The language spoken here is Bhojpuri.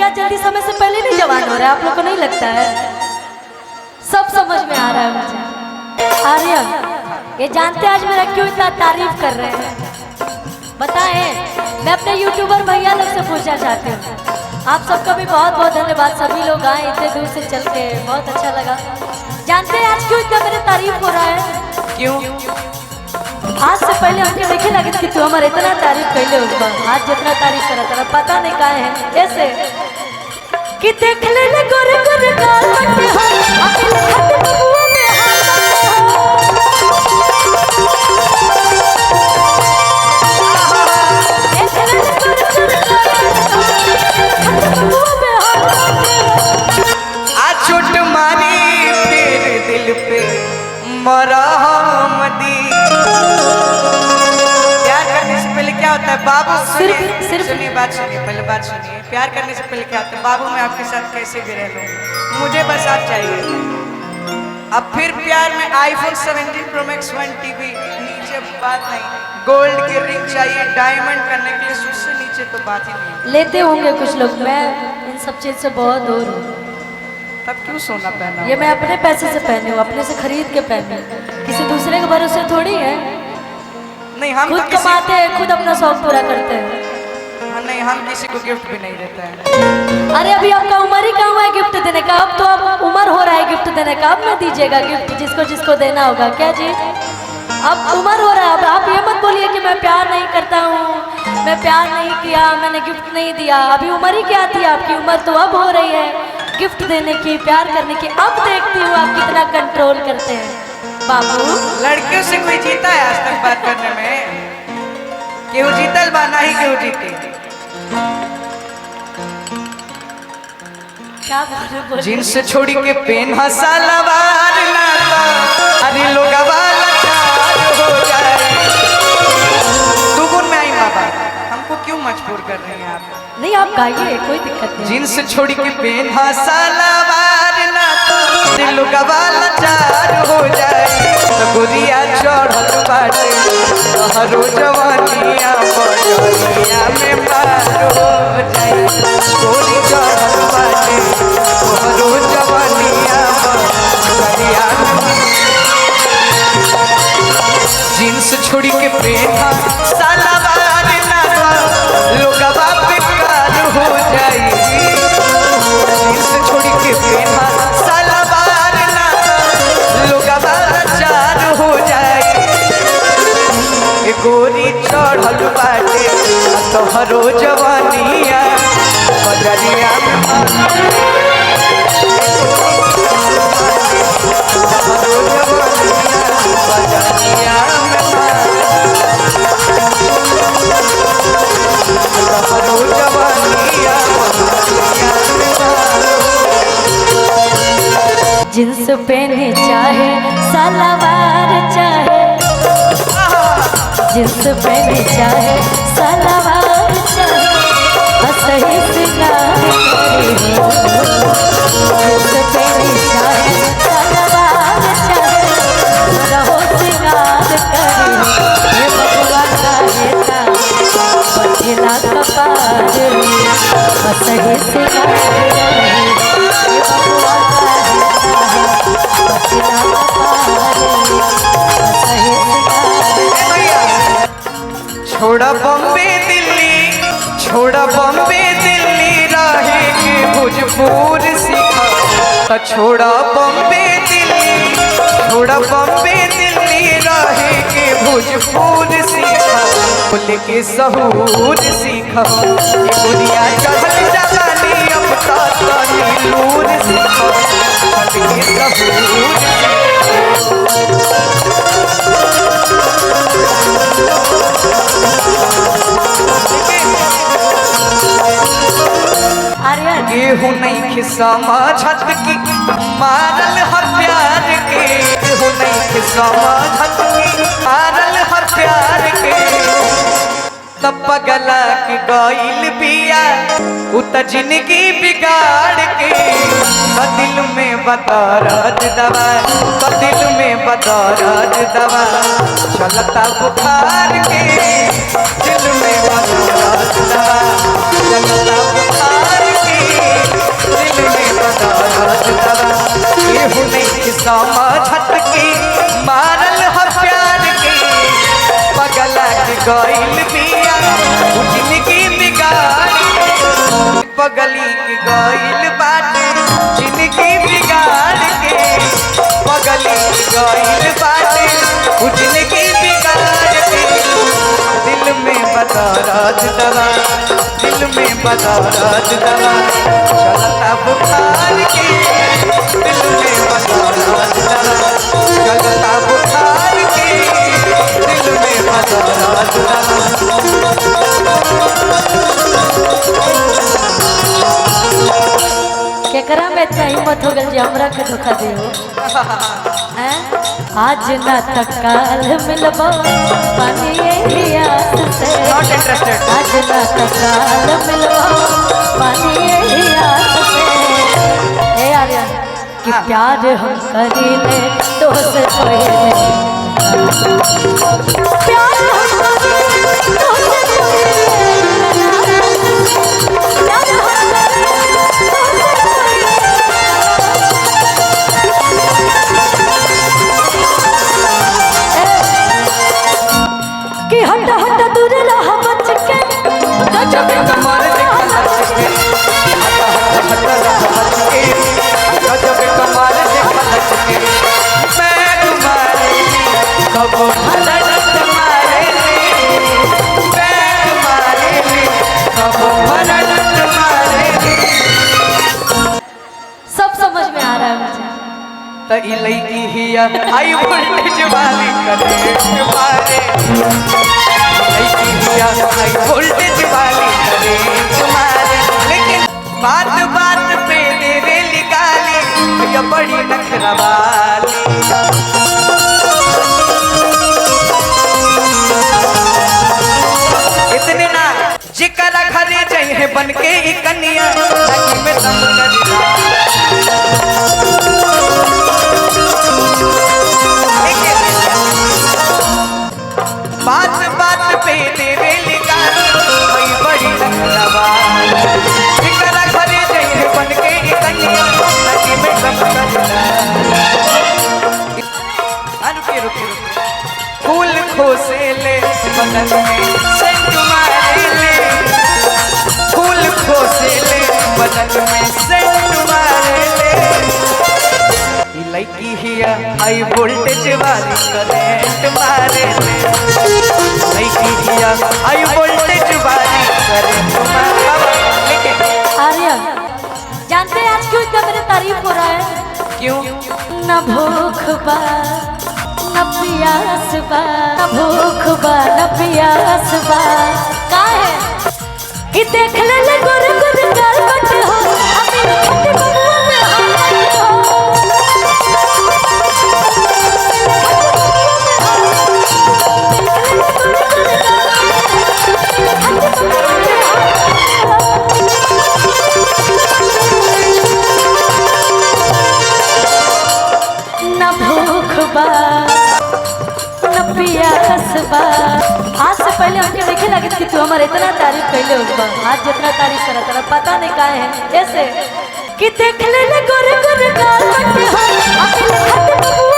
क्या जल्दी समय से पहले नहीं जवान हो रहा है? आप लोग को नहीं लगता है? सब समझ में आ रहा है मुझे। आर्यन, ये जानते हैं आज मेरा क्यों इतना तारीफ कर रहे हैं? बताएं। मैं अपने यूट्यूबर भैया लोग से पूछना चाहती हूँ। आप सबका भी बहुत बहुत धन्यवाद। सभी लोग आए इतने दूर से चल के, बहुत अच्छा लगा। जानते हैं आज क्यों इतना मेरे तारीफ हो रहा है? क्यों? आज से पहले हमके देखे लगे कि तू हमारे इतना तारीफ कैले उस बार, आज जितना तारीफ करा तेरा पता नहीं का है। ऐसे कि देख ले गोरे गोरे गाल बटे हो, अकेले खट बबुआ में हाल बटे हो। देख ले गोरे गोरे गाल बटे हो, बबुआ में हाल बटे हो। आज चोट मारी फिर दिल पे मरहम दी। प्यार करने से पहले क्या होता है बाबू? सुनिए बात सुनिए, पहले बात सुनिए। प्यार करने से पहले क्या होता है बाबू? मैं आपके साथ कैसे भी रह लूँ, मुझे बस आप चाहिए। अब फिर प्यार में iPhone 17 Pro Max 1 TB नीचे बात नहीं, गोल्ड की रिंग चाहिए डायमंड करने के लिए, उससे नीचे तो बात ही नहीं। लेते होंगे कुछ लोग, मैं इन सब चीज से बहुत दूर हूँ। तब क्यों सोना पहना? ये मैं अपने पैसे से पहनी हूँ, अपने से खरीद के पहनी हूँ, किसी दूसरे के भरोसे थोड़ी है। नहीं, हम खुद तो कमाते हैं, खुद अपना शौक पूरा करते हैं। नहीं, हम किसी को गिफ्ट भी नहीं देते हैं। अरे अभी आपका उम्र ही कहाँ हुआ है गिफ्ट देने का? अब तो अब उम्र हो रहा है गिफ्ट देने का, अब ना दीजिएगा गिफ्ट जिसको जिसको देना होगा। क्या जी, अब उम्र हो रहा है। अब आप ये मत बोलिए कि मैं प्यार नहीं करता हूँ, मैं प्यार नहीं किया, मैंने गिफ्ट नहीं दिया। अभी उम्र ही क्या थी आपकी? उम्र तो अब हो रही है गिफ्ट देने की, प्यार करने की। अब देखती हूँ आप कितना कंट्रोल करते हैं बाबू। लड़कियों से कोई जीता है आज तक बात करने में? केहू जीतल बा? नहीं केहू जीते। क्या बोल? जींस छोड़ी के पेन सलवार ना था, अरे लोग लाचार हो जाए। दुगुन में आई बाबा, हमको क्यों मजबूर कर रहे हैं आप? नहीं आप गाइए, कोई दिक्कत नहीं। जींस छोड़ी के पेन सलवार ना था, लोग लाचार हो जाए। गुरिया चढ़ल बाटे हरो जवानिया बजरिया में पार हो जाए। गोरी चढ़ल बाटे हरो जवानिया बजरिया में। जींस छोड़ी के पेना सलवार ना लोगवा बेकार हो जाए। जींस छोड़ी के पेना सलवार ना लोगवा लाचार हो जाए। गोरी चढ़ल बाटे तोहरो जवानिया बजरिया में तोहरो जवानिया बजरिया में तोहरो जवानिया जींस पहने चाहे सलवार चाहे, जींस पहने चाहे सलवार चाहे, सही सिंगार करे हो। जींस पहने चाहे सलवार चाहे, रहो सिंगार करे हो। ये बबुआ चाहेता बठेला कपार, सही सिंगार करे। ये बबुआ चाहेता बठेला कपार, सही सिंगार। छोड़ा बॉम्बे दिल्ली, छोड़ा बॉम्बे दिल्ली, रहे के भोजपुर सीखा। छोड़ा बॉम्बे दिल्ली, छोड़ा बॉम्बे दिल्ली, रहे के भोजपुर सीखा। बोले के सहूर सीखा। दुनिया चढ़ल जवानी अब तक लूर सीखा। बोले के सहूर गेहूँ नहीं खिसामा छत की मारल हर प्यार के। गेहूँ नहीं खिसामा छत की मारल हर प्यार के। तब पगला के गईल बिया उत जिंदगी बिगाड़ के। दिल में बदौलत दवा, दिल में बदौलत दवा, चलता बुखार के। दिल में बदौलत दवा, चलता बुखार के। पगली की गइल बाटे जिंदगी बिगाड़ के, पगली की गइल बाटे जिंदगी बिगाड़ के। दिल में बदौलत दवा, दिल में बदौलत दवा चलता बुखार के, दिल में बदौलत दवा चलता बुखार के, दिल में बदौलत दवा। केकरा में इतना हिम्मत हो गल जे हमरा के धोखा देहो हैं? आज ना तक काल मिलबो पानी यही आस से, नॉट इंटरेस्टेड। आज ना तक काल मिलबो पानी यही आस से। ए आर्यन कि प्यार हम करीले तो से पहले, प्यार हम करीले तो से कि हटा हटा दूर रहा बच के, जब कमर देखा लच के, हटा हटा रहा बच के, जब कमर देखा लच के। मैं तुम्हारे कबो भलक तुम्हारे लिए, मैं तुम्हारे लिए कबो भलक तुम्हारे लिए। सब समझ में आ रहा है मुझे। तो ई लड़की हिया हाई वोल्टेज वाली करे मारे, लड़की हिया हाई वोल्टेज वाली करे तुम्हारे। लेकिन बात बात पे तेरे निकाली, ये बड़ी नखरा वाली। इतने ना जिकरा घरे जाइए बन के ई कन्या, ताकि मैं दम कर बात बात पे तेरे लिगानी, वही बड़ी नखरावाली। जिकरा घरे जाइए बन के ई कन्या, ताकि मैं दम कर रुके रुके रुके। फूल खोसे ले बदन में सेंट मारे ले, फूल खोसे ले बदन में सेंट मारे ले। लड़की हिया हाई वोल्टेज वाली करंट मारे ले, लड़की हिया हाई वोल्टेज वाली करंट मारे। लेकिन आर्यन जानते हैं आज क्यों इतना मेरी तारीफ हो रहा है? क्यों? न भूख बा न प्यास बा, न भूख बा न प्यास बा। का है कि देख ले ले गुर गुर गाल बटे हो, अभी खट्टे बबुआ में हाथ हो। न भूख बा न प्यास बा। आज से पहले हमके देखे लगे कि तू हमारे इतना तारीफ कैले हो, आज जितना तारीफ करा तेरा पता नहीं का है। ऐसे कि देख ले गोरे गोरे गाल बटे हो, अभी खट्टे बबुआ